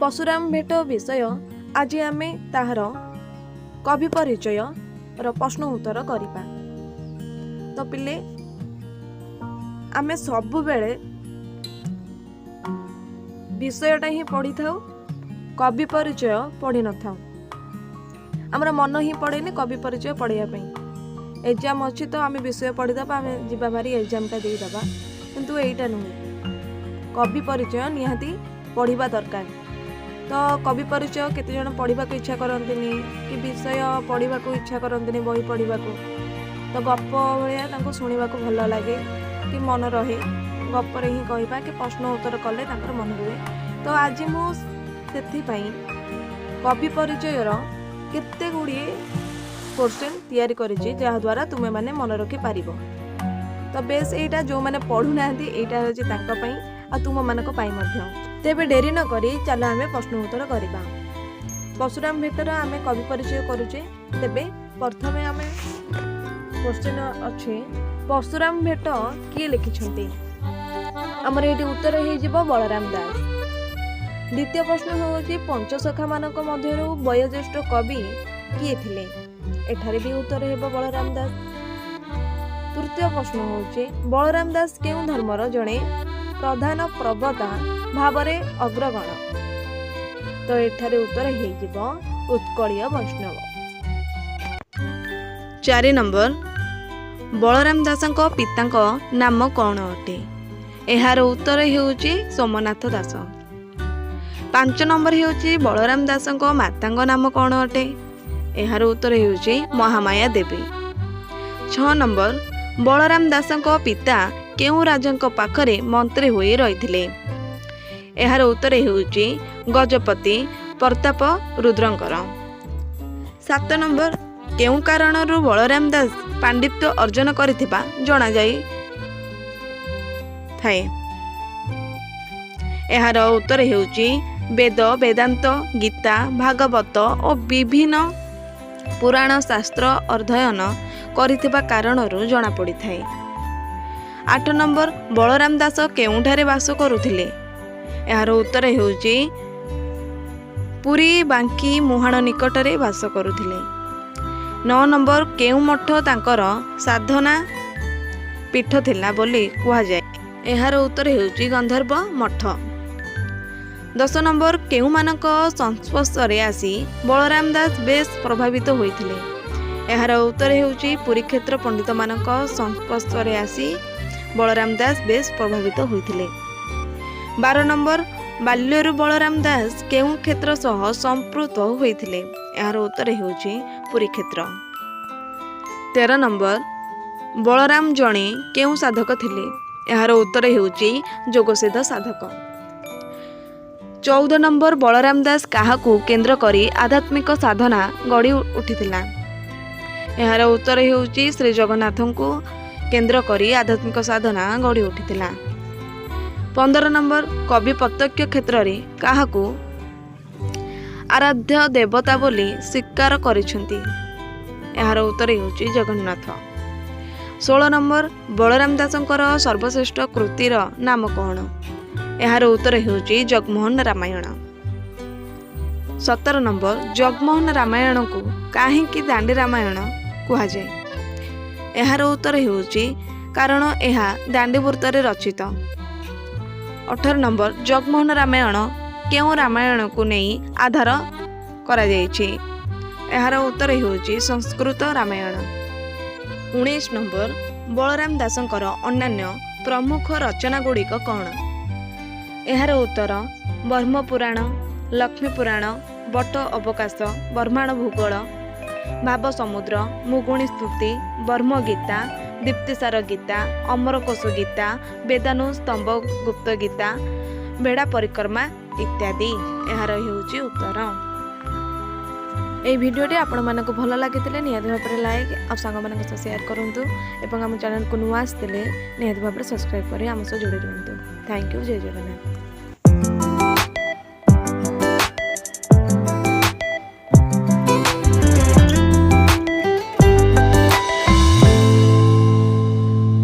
परशुराम भेट विषय आज आमे ताहार कवि परिचय र प्रश्न उत्तर करिबा। तो पिले आमे सबु बेले विषयटा ही पढ़ी थाउ, कवि परिचय पढ़ी न थाउ। हमरा मन ही पड़ेनी कवि परिचय पढ़िया पई। एग्जाम अछि तो आमे विषय पढ़ी दबा, आमे जिबा भारी एग्जाम टा देई दबा, किंतु एइटा नुहे। कवि परिचय निहाती पढ़िबा दरकार। तो कवि परिचय केते जण पढ़िबा को इच्छा करंतिनी कि विषय पढ़िबा को इच्छा करंतिनी बही पढ़िबा को। तो गप भलिया तांको सुनिबा को भल लागे कि मन रहे, गप रे ही कहबा कि प्रश्न उत्तर कले तांकर मन रहे। तो आज मु सेथि पई कवि परिचय रो केते गुडी क्वेश्चन तैयारी करिछि जहा द्वारा तुमे माने मन रखि पारिबो। तो बेस एटा जो माने पढु नाहंती एटा होछि तांका पई आ तुम मानक पई मध्य। तेबे डेरी न करी चलो आमे प्रश्न उत्तर करिबा। परशुराम भेटर आमे कवि परिचय करूचे। तेबे प्रथमे आमे क्वेश्चन अछि परशुराम भेट किए लिखिछंती। हमर एटी उत्तर हे जिवो बलराम दास। द्वितीय प्रश्न होछि पंचसखा मानक मध्यरु वयोज्येष्ठ कवि किए थिले। एठारे भी उत्तर हेबो बलराम दास। तृतीय प्रश्न होछि बलराम दास केउ धर्मर जणे प्रधान प्रवक्ता भावरे अग्रगण। तो एठारे उत्तर हे जिवो उत्कळीय वैष्णव। 4 नंबर बलराम दासक पिताक नाम कौन अटे। एहार उत्तर हेउछि सोमनाथ दास। 5 नंबर हेउछि बलराम दासक माताक नाम कौन अटे। एहार उत्तर हेउछि महामाया देवी। 6 नंबर बलराम दासक पिता केउ राजांक पाखरे मंत्री होई रहिथिले। एहार उत्तर हेउछि गजपति प्रताप रुद्रंकर। 7 नंबर केउ कारणरू बलराम दास पांडित्य अर्जन करिथिबा जणा जाई थाए। एहार उत्तर हेउछि वेद वेदांत गीता भागवत और विभिन्न पुराण शास्त्र अध्ययन करिथिबा कारणरू जणा पड़ी थाए। 8 नंबर बलराम दास केउठारे वास करुथिले। एहार उत्तर हेउछि पुरी बांकी मुहाण निकटरे वास करुथिले। 9 नंबर केउ मठ तांकर साधना पीठ थिला बोली कुहा जाय। एहार उत्तर हेउछि गंधर्व मठ। 10 नंबर केउ मानक संस्पर्शरे आसी बलराम दास बेस प्रभावित होइथिले। एहार उत्तर हेउछि पुरीक्षेत्र पंडित मानक संस्पर्शरे आसी बलराम दास बेस प्रभावित होइथिले। 12 नंबर बाल्यरु बलराम दास केउ क्षेत्र सह संपृक्त होइथिले। एहार उत्तर हेउछि पुरीक्षेत्र। 13 नंबर बलराम जणे केउ साधक थिले। एहार उत्तर हेउछि जोगसिद्ध साधक। 14 नंबर बलराम दास काहाकू केंद्र करी आध्यात्मिक साधना गढ़ी उठिथिला। एहार उत्तर हेउछि श्री जगन्नाथଙ୍କୁ केंद्र करी आध्यात्मिक साधना गढ़ी उठिथिला। 15 नंबर कवि प्रत्यक्ष क्षेत्र रे काहाकू आराध्य देवता बोली स्वीकार करिसंती। एहार उत्तर हेउछि जगन्नाथ। 16 नंबर बलराम दासंकर सर्वश्रेष्ठ कृतिर नाम कौन। एहार उत्तर हेउछि जगमोहन रामायण। 17 नंबर जगमोहन रामायण को काहेकि दांडी रामायण कुहा जाय। एहार उत्तर हेउछि कारण एहा दांडी वृत्तरे रचित। 18 नंबर जगमोहन रामायण केउ रामायण को नहीं आधार करा जायछि। एहार उत्तर हेउछि संस्कृत रामायण। 19 नंबर बलराम दासंकर अन्यान्य प्रमुख रचना गुड़िक कौन। एहार उत्तर ब्रह्म पुराण लक्ष्मी पुराण बट अवकाश ब्रह्मांड भूगोल भाव समुद्र मुगुणी स्तुति ब्रह्म गीता दीप्तिसार गीता अमरकोश गीता वेदानु स्तंभ गुप्त गीता बेड़ा परिक्रमा इत्यादि। एहार हेउछि उत्तर। एई भिडियोटी आपण मानक भल लागितिले निहाती भाबरे लाइक आ सांग मानक सह शेयर करंतु एवं हम चैनल को नुआ आस्तिले निहाती भाबरे सब्सक्राइब करी हम सह जोड़ी रहंतु। Thank you. जय जगन्नाथ।